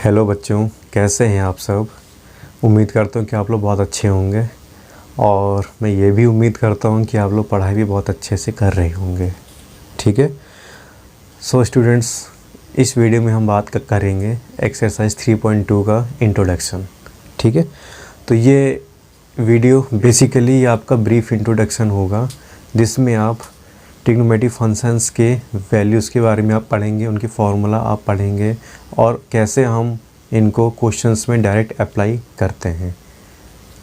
Hello बच्चों, कैसे हैं आप सब। उम्मीद करता हूँ कि आप लोग बहुत अच्छे होंगे और मैं ये भी उम्मीद करता हूँ कि आप लोग पढ़ाई भी बहुत अच्छे से कर रहे होंगे। ठीक है। सो स्टूडेंट्स, इस वीडियो में हम बात करेंगे एक्सरसाइज 3.2 का इंट्रोडक्शन। ठीक है। तो ये वीडियो बेसिकली आपका ब्रीफ इंट्रोडक्शन होगा, जिसमें आप ट्रिग्नोमेट्रिक फंक्शंस के वैल्यूज़ के बारे में आप पढ़ेंगे, उनकी फार्मूला आप पढ़ेंगे और कैसे हम इनको क्वेश्चंस में डायरेक्ट अप्लाई करते हैं।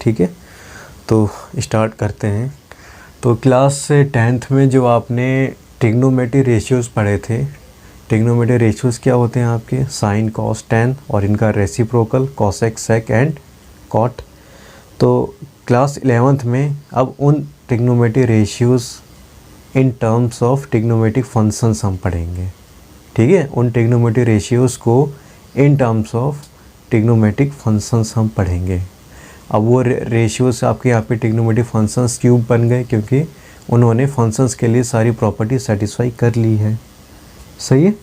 ठीक है। तो स्टार्ट करते हैं। तो क्लास 10th में जो आपने ट्रिग्नोमेट्रिक रेशियोज़ पढ़े थे, ट्रिग्नोमेट्रिक रेशियोज़ क्या होते हैं आपके साइन कॉस टेन और इनका reciprocal cosec sec and cot. तो क्लास 11th में अब उन trigonometric ratios in terms of trigonometric functions हम पढ़ेंगे। ठीक है। उन ट्रिग्नोमेट्रिक रेशियोज़ को in terms of trigonometric functions हम पढ़ेंगे। अब वो रेशियोज़ आपके यहाँ पे ट्रिग्नोमेट्रिक फंक्शंस क्यों बन गए, क्योंकि उन्होंने फंक्शंस के लिए सारी प्रॉपर्टी सेटिस्फाई कर ली है। सही है।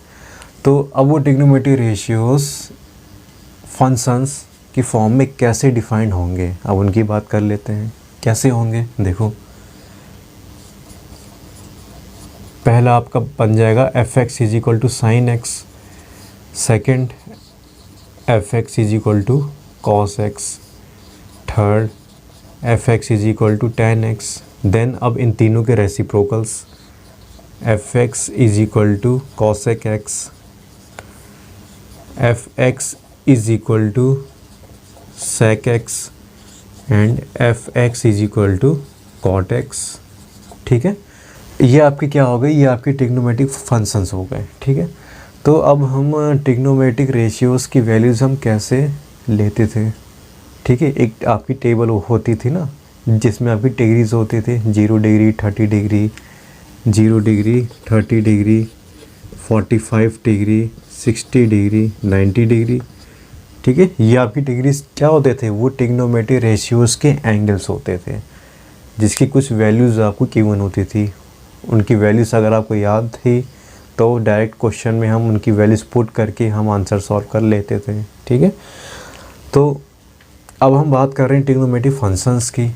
तो अब वो ट्रिग्नोमेट्रिक रेशियोज़ फंक्शंस की फॉर्म में कैसे डिफाइंड होंगे, अब उनकी बात कर लेते हैं। कैसे होंगे, देखो पहला आपका बन जाएगा f x is equal to sine x, second f x is equal to cos x, third f x is equal to tan x. Then अब इन तीनों के reciprocals f x is equal to cosec x, f x is equal to sec x and f x is equal to cot x. ठीक है। ये आपकी क्या हो गई, ये आपकी ट्रिग्नोमेट्रिक फंक्शंस हो गए। ठीक है। तो अब हम ट्रिग्नोमेट्रिक रेशियोज़ की वैल्यूज़ हम कैसे लेते थे। ठीक है। एक आपकी टेबल होती थी ना, जिसमें आपकी डिग्रीज होते थे 0 degree, 30 degree, 0 degree, 30 degree, 45 degree, 60 degree, 90 degree. ठीक है। ये आपकी डिग्रीज क्या होते थे, वो ट्रिग्नोमेट्रिक रेशियोज़ के एंगल्स होते थे, जिसकी कुछ वैल्यूज़ आपको गिवन होती थी। उनकी वैल्यूज़ अगर आपको याद थी तो डायरेक्ट क्वेश्चन में हम उनकी वैल्यूज़ पुट करके हम आंसर सॉल्व कर लेते थे। ठीक है। तो अब हम बात कर रहे हैं ट्रिग्नोमेट्रिक फंक्शंस की।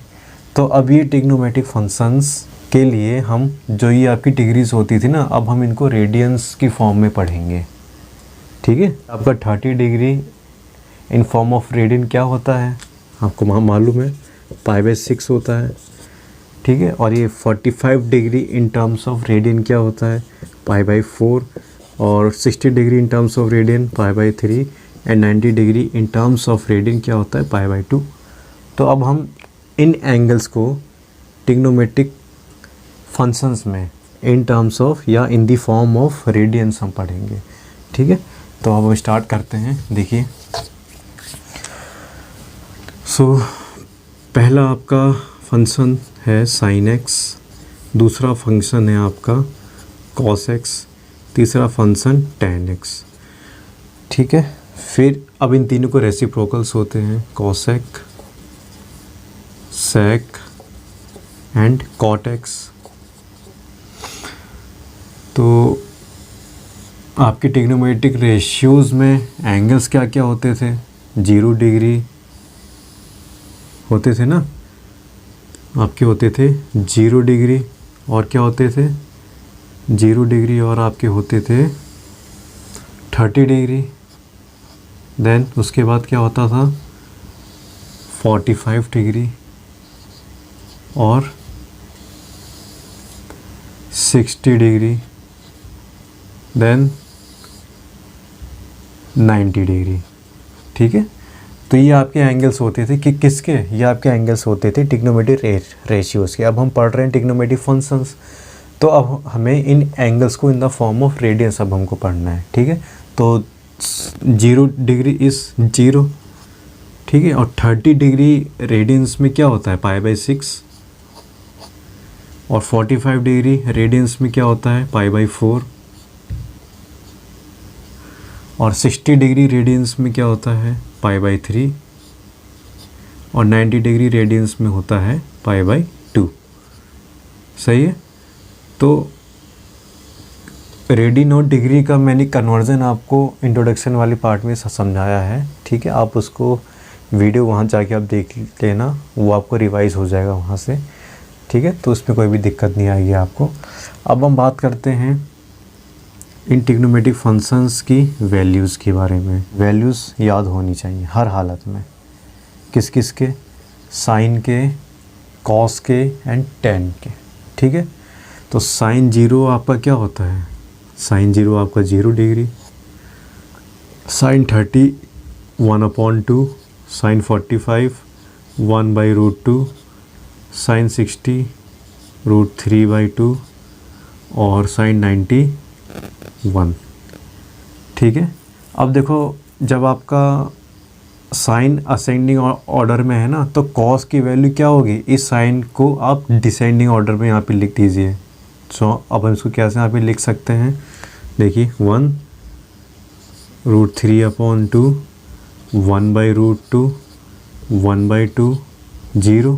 तो अब ये ट्रिग्नोमेट्रिक फंक्शंस के लिए हम जो ये आपकी डिग्रीज होती थी ना, अब हम इनको रेडियंस की फॉर्म में पढ़ेंगे। ठीक है। आपका 30 degree in form of radian क्या होता है, आपको मालूम है, π/6 होता है। ठीक है। और ये 45 degree in terms of radian क्या होता है, π/4। और 60 degree in terms of radian π/3 and 90 degree in terms of radian क्या होता है, π/2। तो अब हम इन एंगल्स को ट्रिग्नोमेट्रिक फंक्शंस में इन टर्म्स ऑफ या in the form of radians हम पढ़ेंगे। ठीक है। तो अब हम स्टार्ट करते हैं। देखिए, सो पहला आपका फंक्शन है साइन एक्स, दूसरा फंक्शन है आपका कॉस एक्स, तीसरा फंक्शन टेन एक्स। ठीक है। फिर अब इन तीनों को रेसिप्रोकल्स होते हैं cosec, sec and cot x. तो आपके ट्रिग्नोमेट्रिक रेशियोज़ में एंगल्स क्या क्या होते थे, 0 डिग्री होते थे ना, आपके होते थे 0 डिग्री, और क्या होते थे 0 डिग्री और आपके होते थे 30 डिग्री। देन उसके बाद क्या होता था 45 डिग्री और 60 डिग्री, देन 90 डिग्री। ठीक है। तो ये आपके एंगल्स होते थे कि किसके, ये आपके एंगल्स होते थे ट्रिग्नोमेट्रिक रेशियोज़ के। अब हम पढ़ रहे हैं ट्रिग्नोमेट्रिक फंक्शंस, तो अब हमें इन एंगल्स को in the form of radians अब हमको पढ़ना है। ठीक है। तो 0 डिग्री इज़ 0। ठीक है। और 30 डिग्री रेडियंस में क्या होता है, π/6। और 45 डिग्री रेडियंस में क्या होता है, π/4। और 60 डिग्री रेडियंस में क्या होता है, π/3। और 90 डिग्री रेडियंस में होता है π/2। सही है। तो रेडी नोट डिग्री का मैंने कन्वर्जन आपको इंट्रोडक्शन वाली पार्ट में समझाया है, ठीक है। आप उसको वीडियो वहाँ जाके आप देख लेना, वो आपको रिवाइज़ हो जाएगा वहाँ से, ठीक है। तो उसमें कोई भी दिक्कत नहीं आएगी आपको। अब हम बात करते हैं इन ट्रिग्नोमेट्रिक फंक्शंस की वैल्यूज़ के बारे में। वैल्यूज़ याद होनी चाहिए हर हालत में, किस किस के, साइन के, कॉस के एंड टेन के, ठीक है। तो साइन 0 आपका क्या होता है, साइन 0 आपका 0 डिग्री, साइन 30 1/2, साइन 45 1/√2, साइन 60 √3/2 और साइन 90 1, ठीक है। अब देखो जब आपका साइन असेंडिंग ऑर्डर में है ना, तो कॉस की वैल्यू क्या होगी, इस साइन को आप डिसेंडिंग ऑर्डर में यहाँ पे लिख दीजिए। सो अब हम इसको कैसे यहाँ पे लिख सकते हैं, देखिए 1√3/2, 1/√2, 1/2, 0,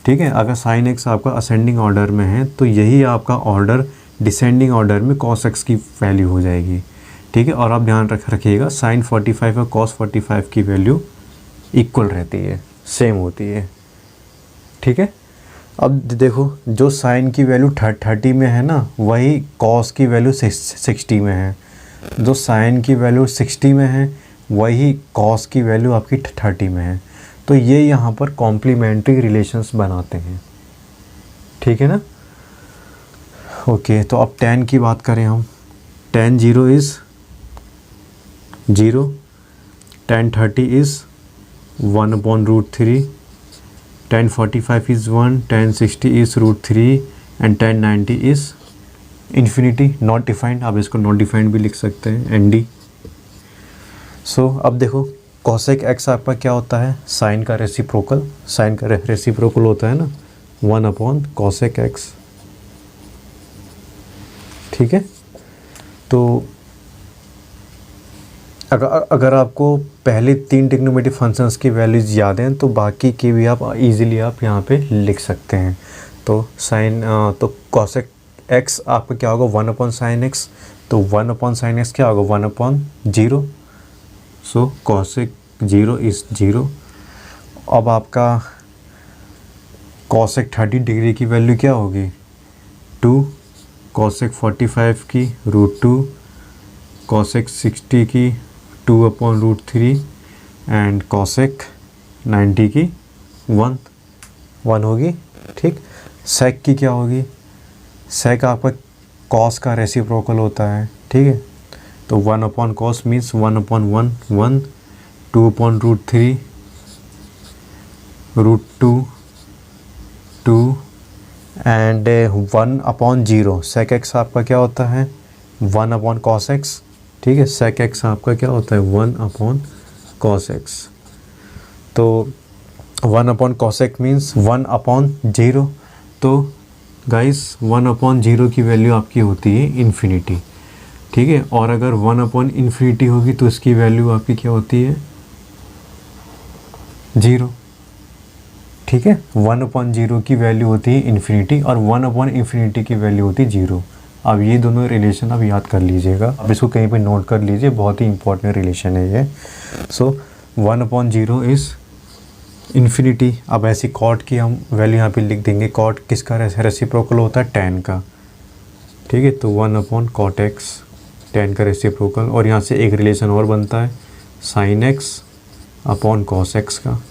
ठीक है। अगर साइन एक्स आपका असेंडिंग ऑर्डर में है तो यही आपका ऑर्डर डिसेंडिंग ऑर्डर में कॉस एक्स की वैल्यू हो जाएगी, ठीक है। और आप ध्यान रखिएगा साइन 45 और कॉस 45 की वैल्यू इक्वल रहती है, सेम होती है, ठीक है। अब देखो जो साइन की वैल्यू 30 में है ना, वही कॉस की वैल्यू 60 में है। जो साइन की वैल्यू 60 में है वही कॉस की वैल्यू आपकी 30 में है। तो ये यहाँ पर कॉम्प्लीमेंट्री रिलेशंस बनाते हैं, ठीक है ना। ओके, तो अब tan की बात करें हम, tan 0 is 0, tan 30 is 1/√3, tan 45 is 1, tan 60 is √3 and tan 90 is infinity, not defined. आप इसको नॉट डिफाइंड भी लिख सकते हैं, ND। सो अब देखो cosec x आपका क्या होता है, साइन का रेसिप्रोकल, साइन का रेसिप्रोकल होता है ना 1/cosec x, ठीक है। तो अगर आपको पहले 3 ट्रिग्नोमेट्रिक फंक्शंस की वैल्यूज याद हैं तो बाकी की भी आप इजीली आप यहाँ पे लिख सकते हैं। तो साइन तो cosec x आपका क्या होगा 1/sin x, तो 1/sin x क्या होगा 1/0, सो cosec 0 इज़ 0। अब आपका cosec 30 डिग्री की वैल्यू क्या होगी 2, cosec 45 की √2, cosec 60 की 2/√3 एंड cosec 90 की 1 होगी, ठीक। sec की क्या होगी, sec आपका cos का रेसिप्रोकल होता है, ठीक है। तो 1/cos means 1/1 1, 2/√3 √2 2 and 1/0। sec x आपका क्या होता है 1/cos x, ठीक है। sec x आपका क्या होता है 1/cos x। तो 1/cos x मीन्स 1/0। तो गाइस 1/0 की वैल्यू आपकी होती है इन्फिनिटी, ठीक है। और अगर 1/∞ होगी तो इसकी वैल्यू आपकी क्या होती है 0, ठीक है। 1/0 की वैल्यू होती है इन्फिनिटी और 1/∞ की वैल्यू होती है 0। अब ये दोनों रिलेशन आप याद कर लीजिएगा, अब इसको कहीं पे नोट कर लीजिए, बहुत ही इंपॉर्टेंट रिलेशन है ये। सो 1/0 इज़ इन्फिनिटी। अब ऐसी कॉट की हम वैल्यू यहाँ पे लिख देंगे, कॉट किसका रेसिप्रोकल होता है tan का, ठीक है। तो 1/cot x, tan का रेसिप्रोकल। और यहाँ से एक रिलेशन और बनता है sin x/cos x का,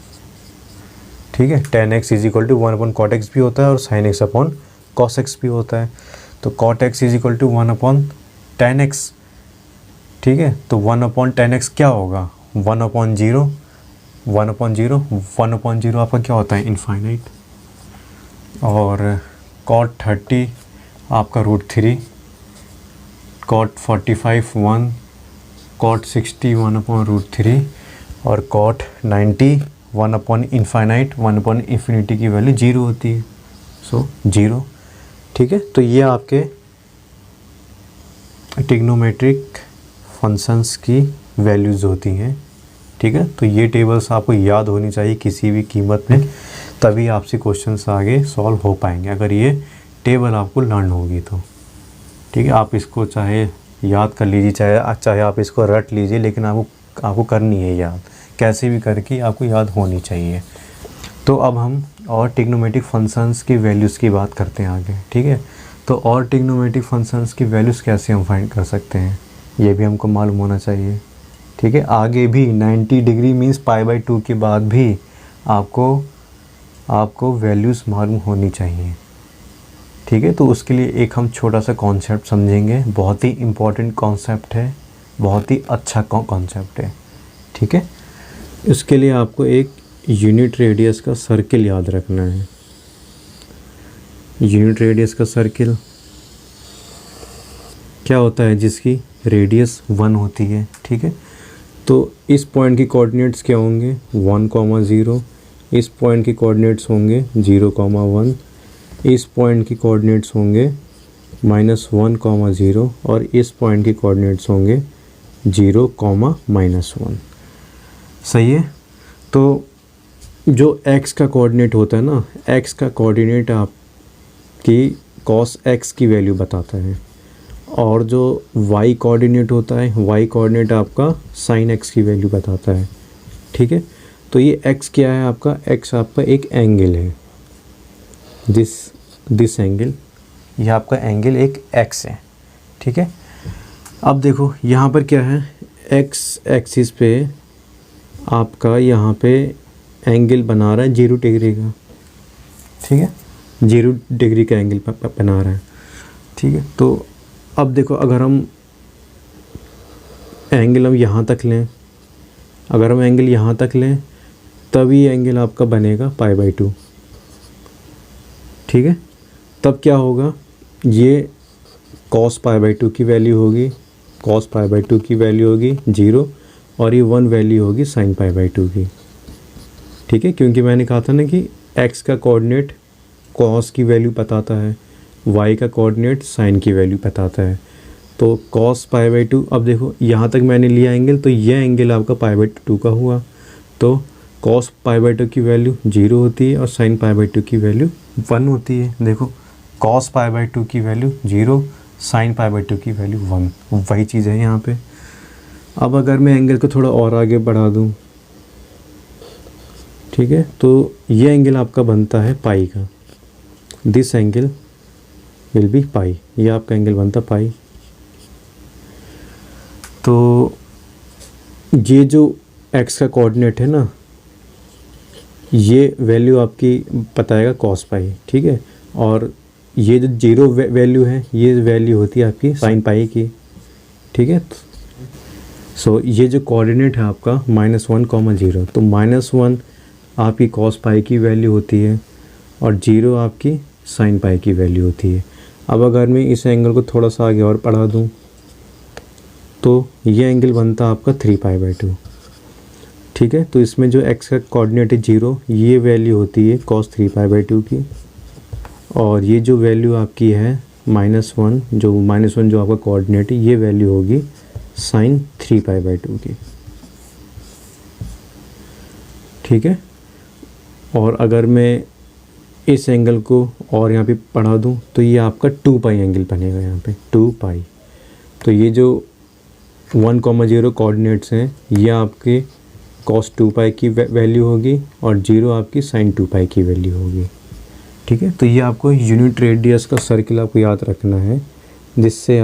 ठीक है। tan x is equal to 1/cot x भी होता है और sin x/cos x भी होता है। तो cot x is equal to 1/tan x, ठीक है। तो 1/tan x क्या होगा 1/0, 1/0 आपका क्या होता है इनफाइनाइट। और cot 30 आपका √3, cot 45 1, cot 60 1/√3 और cot 90 1/∞, 1/∞ की वैल्यू 0 होती है, सो 0, ठीक है। तो ये आपके ट्रिग्नोमेट्रिक फंक्शंस की वैल्यूज़ होती हैं, ठीक है। तो ये टेबल्स आपको याद होनी चाहिए किसी भी कीमत में, तभी आपसे क्वेश्चंस आगे सॉल्व हो पाएंगे, अगर ये टेबल आपको लर्न होगी तो। ठीक है, आप इसको चाहे याद कर लीजिए, चाहे आप इसको रट लीजिए, लेकिन आपको करनी है याद, कैसे भी करके आपको याद होनी चाहिए। तो अब हम और ट्रिग्नोमेट्रिक फंक्शंस की वैल्यूज़ की बात करते हैं आगे। ठीक है, तो और ट्रिग्नोमेट्रिक फंक्शंस की वैल्यूज़ कैसे हम फाइंड कर सकते हैं, ये भी हमको मालूम होना चाहिए। ठीक है, आगे भी 90 डिग्री मीन्स π/2 के बाद भी आपको वैल्यूज़ मालूम होनी चाहिए। ठीक है, तो उसके लिए एक हम छोटा सा कॉन्सेप्ट समझेंगे, बहुत ही इम्पोर्टेंट कॉन्सेप्ट है, बहुत ही अच्छा कॉन्सेप्ट है। ठीक है, इसके लिए आपको एक यूनिट रेडियस का सर्किल याद रखना है। यूनिट रेडियस का सर्किल क्या होता है, जिसकी रेडियस 1 होती है। ठीक है, तो इस पॉइंट की कोऑर्डिनेट्स क्या होंगे, 1, 0। इस पॉइंट की कोऑर्डिनेट्स होंगे 0, 1। इस पॉइंट की कोऑर्डिनेट्स होंगे -1, 0 और इस पॉइंट की कोऑर्डिनेट्स होंगे 0, -1। सही है, तो जो x का कोऑर्डिनेट होता है ना, x का कोऑर्डिनेट आपकी cos x की वैल्यू बताता है, और जो y कोऑर्डिनेट होता है, y कोऑर्डिनेट आपका sin x की वैल्यू बताता है। ठीक है, तो ये x क्या है आपका, x आपका एक एंगल है, दिस एंगल, यह आपका एंगल एक x है। ठीक है, अब देखो यहाँ पर क्या है, x एक्सिस पे आपका यहाँ पे एंगल बना रहा है 0 डिग्री का। ठीक है, 0 डिग्री का एंगल बना रहा है। ठीक है, तो अब देखो अगर हम एंगल हम यहाँ तक लें, अगर हम एंगल यहाँ तक लें तभी एंगल आपका बनेगा π/2। ठीक है, तब क्या होगा, ये cos π/2 की वैल्यू होगी, cos π/2 की वैल्यू होगी 0 और ये 1 वैल्यू होगी sin π/2 की। ठीक है, क्योंकि मैंने कहा था ना कि x का कोऑर्डिनेट cos की वैल्यू बताता है, y का कोऑर्डिनेट sin की वैल्यू बताता है। तो cos π/2, अब देखो यहाँ तक मैंने लिया एंगल, तो यह एंगल आपका π/2 का हुआ, तो cos π/2 की वैल्यू 0 होती है और sin π/2 की वैल्यू 1 होती है। देखो cos π/2 की वैल्यू 0, sin π/2 की वैल्यू 1, वही चीज़ है यहाँ पे। अब अगर मैं एंगल को थोड़ा और आगे बढ़ा दूँ, ठीक है, तो ये एंगल आपका बनता है पाई का, दिस एंगल विल बी पाई, ये आपका एंगल बनता पाई। तो ये जो x का कोऑर्डिनेट है ना, ये वैल्यू आपकी बताएगा cos पाई। ठीक है, और ये जो 0 वैल्यू है, ये वैल्यू होती है आपकी sin पाई की। ठीक है, सो ये जो कोऑर्डिनेट है आपका -1, 0, तो -1 आपकी cos पाई की वैल्यू होती है और 0 आपकी sin पाई की वैल्यू होती है। अब अगर मैं इस एंगल को थोड़ा सा आगे और बढ़ा दूं, तो ये एंगल बनता आपका 3π/2। ठीक है, तो इसमें जो x का कोऑर्डिनेट है 0, ये वैल्यू होती है cos 3π/2 की, और ये जो वैल्यू आपकी है -1 जो आपका कोऑर्डिनेट है, ये वैल्यू होगी sin 3π/2 की। ठीक है, और अगर मैं इस एंगल को और यहाँ पे बढ़ा दूँ, तो ये आपका 2π एंगल बनेगा, यहाँ पे 2π। तो ये जो 1, 0 कोऑर्डिनेट्स हैं, ये आपके cos 2π की वैल्यू होगी और 0 आपकी sin 2π की वैल्यू होगी। ठीक है, तो ये आपको यूनिट रेडियस का सर्किल आपको याद रखना है, जिससे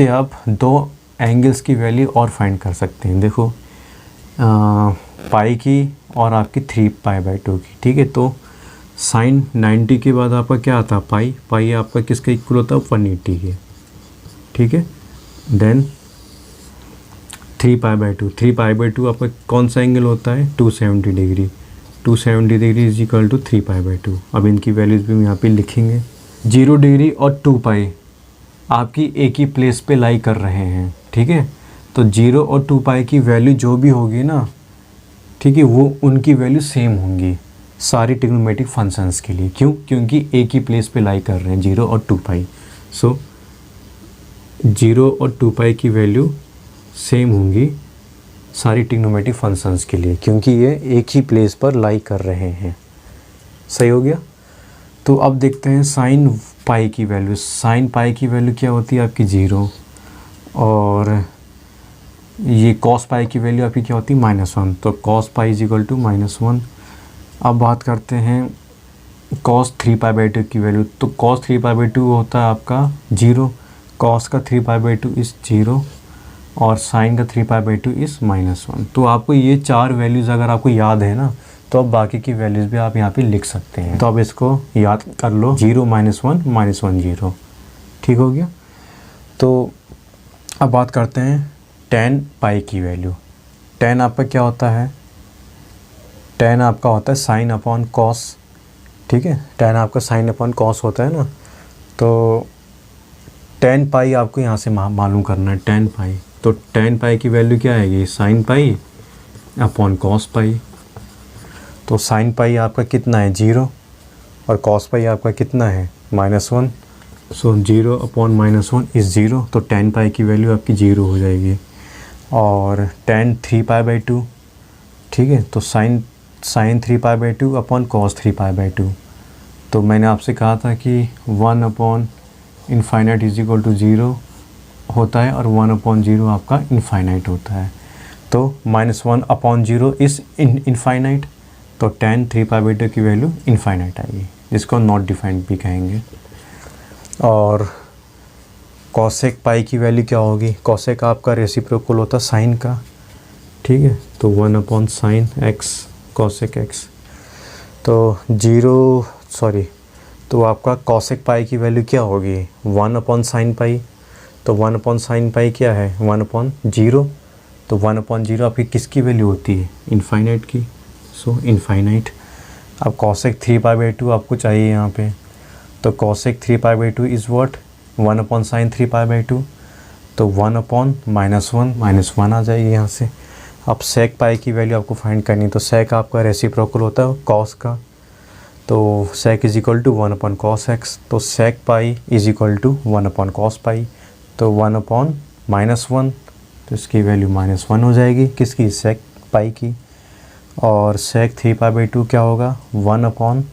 आप दो एंगल्स की वैल्यू और फाइंड कर सकते हैं। देखो पाई की और आपकी 3π/2 की। ठीक है, तो sin 90 के बाद आपका क्या आता है, पाई आपका किसका इक्वल होता है, 180 के। ठीक है, देन 3π/2 आपका कौन सा एंगल होता है, 270 degree. 270 degree is equal to 3π/2। अब इनकी वैल्यूज़ भी हम यहाँ पे लिखेंगे। 0 डिग्री और 2π आपकी एक ही प्लेस पे लाई कर रहे हैं। ठीक है, तो 0 और 2π की वैल्यू जो भी होगी ना, ठीक है, वो उनकी वैल्यू सेम होंगी सारी ट्रिग्नोमेट्रिक फंक्शंस के लिए। क्यों, क्योंकि एक ही प्लेस पे लाई कर रहे हैं 0 और 2π। सो 0 और 2π की वैल्यू सेम होंगी सारी ट्रिग्नोमेट्रिक फंक्शंस के लिए, क्योंकि ये एक ही प्लेस पर लाई कर रहे हैं। सही हो गया। तो अब देखते हैं sin पाई की वैल्यू, साइन पाई की वैल्यू क्या होती है आपकी 0, और ये कॉस पाई की वैल्यू आपकी क्या होती है -1, तो cos pi is equal to -1। अब बात करते हैं कॉस 3π/2 की वैल्यू, तो कॉस 3π/2 होता है आपका 0, कॉस का 3π/2 इज़ 0 और साइन का 3π/2 इज़ -1। तो आपको ये 4 वैल्यूज़ अगर आपको याद है ना, तो अब बाकी की वैल्यूज़ भी आप यहाँ पे लिख सकते हैं। तो अब इसको याद कर लो, 0 -1 -1 0, ठीक हो गया। तो अब बात करते हैं tan पाई की वैल्यू। tan आपका क्या होता है, tan आपका होता है साइन अपॉन कॉस, ठीक है। tan आपका साइन अपॉन कॉस होता है ना, तो tan पाई आपको यहाँ से मालूम करना है, tan पाई। तो tan पाई की वैल्यू क्या आएगी, sine pi upon cos pi. तो साइन पाई आपका कितना है 0 और कॉस पाई आपका कितना है -1, सो 0 अपॉन -1 इज़ 0, तो tan पाई की वैल्यू आपकी 0 हो जाएगी। और tan 3π/2, ठीक है, तो साइन 3π/2 अपॉन कॉस 3π/2। तो मैंने आपसे कहा था कि 1 upon infinite is equal to 0 होता है और 1 अपॉन 0 आपका इनफाइनाइट होता है। तो -1 अपॉन 0 इज़ इनफाइनाइट, तो tan 3π/2 की वैल्यू इनफाइनाइट आएगी, जिसको नॉट डिफाइंड भी कहेंगे। और कॉसेक पाई की वैल्यू क्या होगी, कॉसेक आपका रेसिप्रोकल होता है साइन का, ठीक है, तो 1 upon sine x cosec x. तो तो आपका कॉसेक पाई की वैल्यू क्या होगी 1 अपॉन साइन पाई, तो 1 अपॉन साइन पाई क्या है 1 अपॉन 0, तो 1 अपॉन 0 आपकी किसकी वैल्यू होती है इनफाइनाइट की, सो इनफाइनाइट। अब कॉसेक 3π/2 आपको चाहिए यहाँ पे, तो cosec 3π/2 is what 1 upon sine 3π/2, तो 1 अपॉन -1 आ जाएगी यहाँ से। अब सेक पाई की वैल्यू आपको फाइंड करनी, तो सेक आपका रेसिप्रोकल होता है कॉस का, तो sec is equal to 1 upon cos x, तो sec pi is equal to 1 upon cos pi, तो 1 अपॉन -1, तो इसकी वैल्यू -1 हो जाएगी किसकी, सेक पाई की। और सेक 3π/2 क्या होगा 1 अपॉन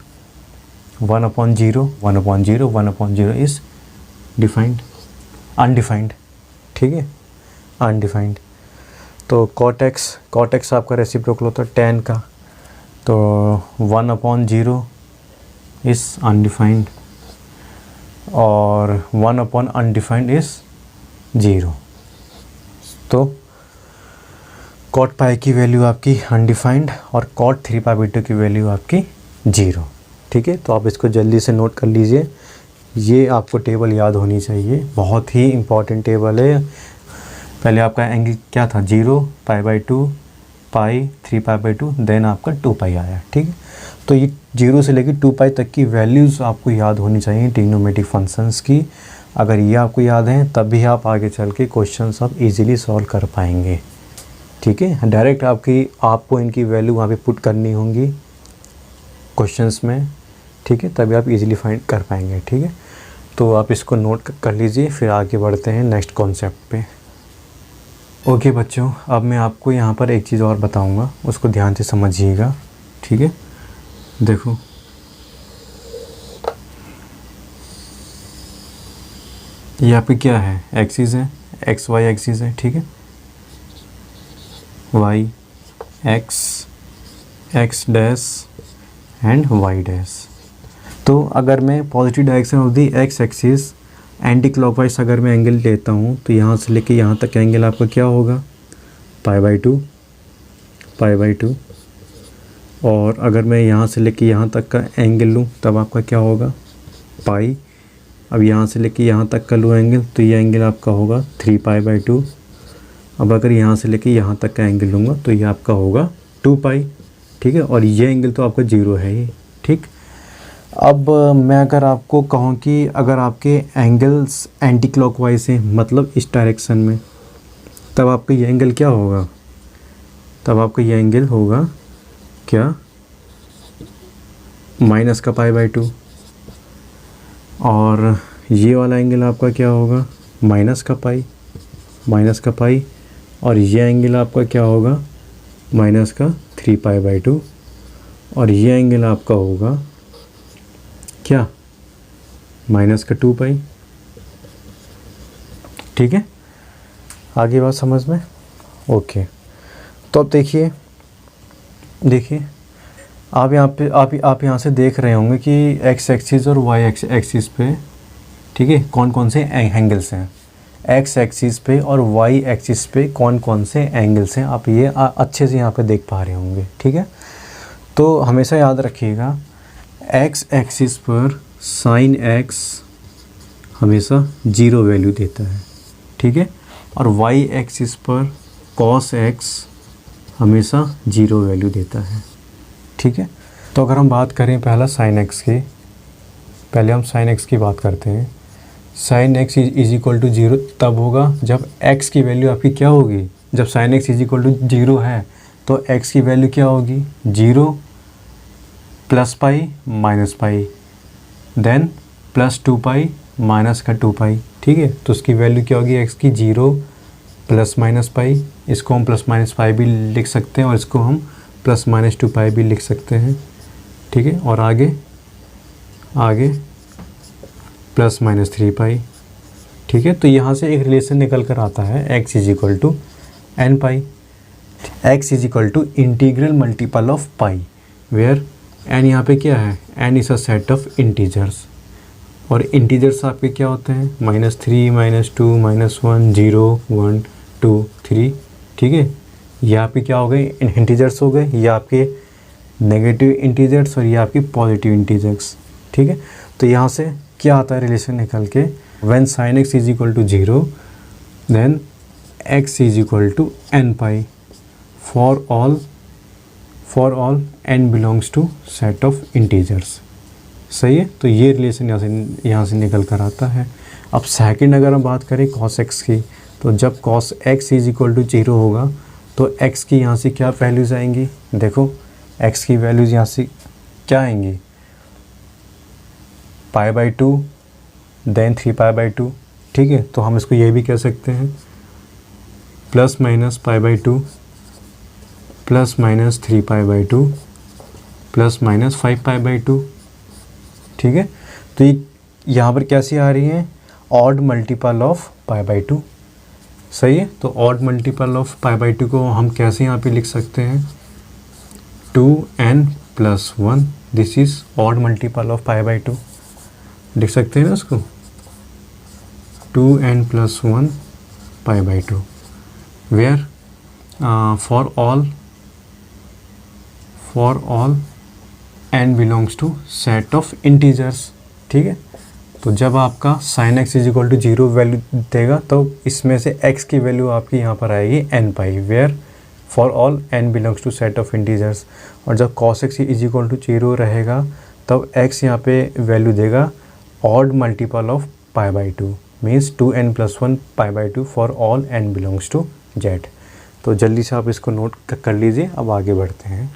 0 इज़ डिफाइंड अनडिफाइंड, ठीक है, अनडिफाइंड। तो कॉट एक्स आपका रेसिप्रोकल होता है tan का, तो 1 अपॉन 0 इज़ अनडिफाइंड और 1 अपॉन अनडिफाइंड इज़ 0। तो कॉट पाई की वैल्यू आपकी अनडिफाइंड और कॉट 3π/2 की वैल्यू आपकी 0, ठीक है। तो आप इसको जल्दी से नोट कर लीजिए, ये आपको टेबल याद होनी चाहिए, बहुत ही इम्पॉर्टेंट टेबल है। पहले आपका एंगल क्या था 0 π/2 पाई 3π/2, देन आपका 2π आया, ठीक है। तो ये 0 से लेकर 2π तक की वैल्यूज़ आपको याद होनी चाहिए ट्रिग्नोमेट्रिक फंक्शंस की। अगर ये आपको याद हैं तब भी आप आगे चल के क्वेश्चन आप इजीली सॉल्व कर पाएंगे, ठीक है। डायरेक्ट आपको इनकी वैल्यू वहाँ पे पुट करनी होंगी क्वेश्चंस में, ठीक है, तभी आप इजीली फाइंड कर पाएंगे, ठीक है। तो आप इसको नोट कर लीजिए, फिर आगे बढ़ते हैं नेक्स्ट कॉन्सेप्ट पे। ओके बच्चों, अब मैं आपको यहाँ पर एक चीज़ और बताऊँगा, उसको ध्यान से समझिएगा, ठीक है। देखो ये आपकी क्या है, एक्सिस है, एक्स वाई एक्सिस है, ठीक है, y x dash and y dash. तो अगर मैं positive direction of the x axis anti clockwise अगर मैं एंगल लेता हूँ, तो यहाँ से लेके यहाँ तक एंगल आपका क्या होगा π/2, और अगर मैं यहाँ से लेके यहाँ तक का एंगल लूँ तब आपका क्या होगा पाई। अब यहाँ से लेके यहाँ तक का लूँ एंगल, तो ये एंगल आपका होगा 3π/2। अब अगर यहाँ से लेके यहाँ तक का एंगल लूँगा तो ये आपका होगा 2π, ठीक है, और ये एंगल तो आपका 0 है ही, ठीक। अब मैं अगर आपको कहूँ कि अगर आपके एंगल्स एंटी क्लॉकवाइज हैं, मतलब इस डायरेक्शन में, तब आपका ये एंगल क्या होगा, तब आपका ये एंगल होगा क्या माइनस का π/2, और ये वाला एंगल आपका क्या होगा माइनस का पाई, और ये एंगल आपका क्या होगा माइनस का 3π/2, और ये एंगल आपका होगा क्या माइनस का 2 पाई। ठीक है, आगे बात समझ में? ओके। तो अब देखिए आप यहाँ पे आप यहाँ से देख रहे होंगे कि एक्स एक्सिस और वाई एक्सिस पे, ठीक है, कौन कौन से एंगल्स हैं। एक्स एक्सिस पे और वाई एक्सिस पे कौन कौन से एंगल्स हैं, आप ये अच्छे से यहाँ पे देख पा रहे होंगे। ठीक है, तो हमेशा याद रखिएगा एक्स एक्सिस पर साइन एक्स हमेशा 0 वैल्यू देता है। ठीक है, और वाई एक्सिस पर कॉस एक्स हमेशा 0 वैल्यू देता है। ठीक है, तो अगर हम बात करें पहला साइन एक्स की, पहले हम साइन एक्स की बात करते हैं। Sine x is equal to 0 तब होगा जब एक्स की वैल्यू आपकी क्या होगी, जब sine x is equal to 0 है तो एक्स की वैल्यू क्या होगी, 0 plus pi minus pi, then plus 2 pi minus का 2 पाई। ठीक है, तो उसकी वैल्यू क्या होगी एक्स की, 0 प्लस माइनस पाई। इसको हम प्लस माइनस पाई भी लिख सकते हैं और इसको हम प्लस माइनस 2 पाई भी लिख सकते हैं। ठीक है, और आगे प्लस माइनस 3 पाई। ठीक है, तो यहाँ से एक रिलेशन निकल कर आता है x is equal to n pi. x is equal to integral multiple of pi, where n यहाँ पे क्या है, n is a set of integers, और इंटीजर्स आपके क्या होते हैं, -3 -2 -1 0 1 2 3। ठीक है, ये आपके क्या हो गए, इंटीजर्स हो गए, ये आपके नेगेटिव इंटीजर्स और ये आपकी पॉजिटिव इंटीजर्स। ठीक है, तो यहाँ से क्या आता है रिलेशन निकल के, when sine x is equal to 0 then x is equal to n pi for all n belongs to set of integers. सही है, तो ये रिलेशन यहाँ से निकल कर आता है। अब सेकंड अगर हम बात करें cos x की, तो जब cos x is equal to 0 होगा तो x की यहाँ से क्या वैल्यूज़ आएंगी, देखो x की वैल्यूज़ यहाँ से क्या आएंगी, π/2 देन 3π/2। ठीक है, तो हम इसको ये भी कह सकते हैं plus minus π/2 plus minus 3π/2 plus minus 5π/2। ठीक है, तो ये यहाँ पर कैसी आ रही हैं, ऑड मल्टीपल ऑफ π/2। सही है, तो ऑड मल्टीपल ऑफ π/2 को हम कैसे यहाँ पे लिख सकते हैं, 2n + 1, this is odd multiple of π/2 लिख सकते हैं ना उसको, 2n + 1 π/2, where for all n belongs to set of integers. ठीक है, तो जब आपका sine x is equal to 0 value देगा तो इसमें से x की वैल्यू आपकी यहाँ पर आएगी n pi, where for all n belongs to set of integers. और जब cos x is equal to 0 रहेगा तब x यहाँ पे वैल्यू देगा odd multiple of π/2 means 2n + 1 π/2 for all n belongs to z। तो जल्दी से आप इसको नोट कर लीजिए। अब आगे बढ़ते हैं।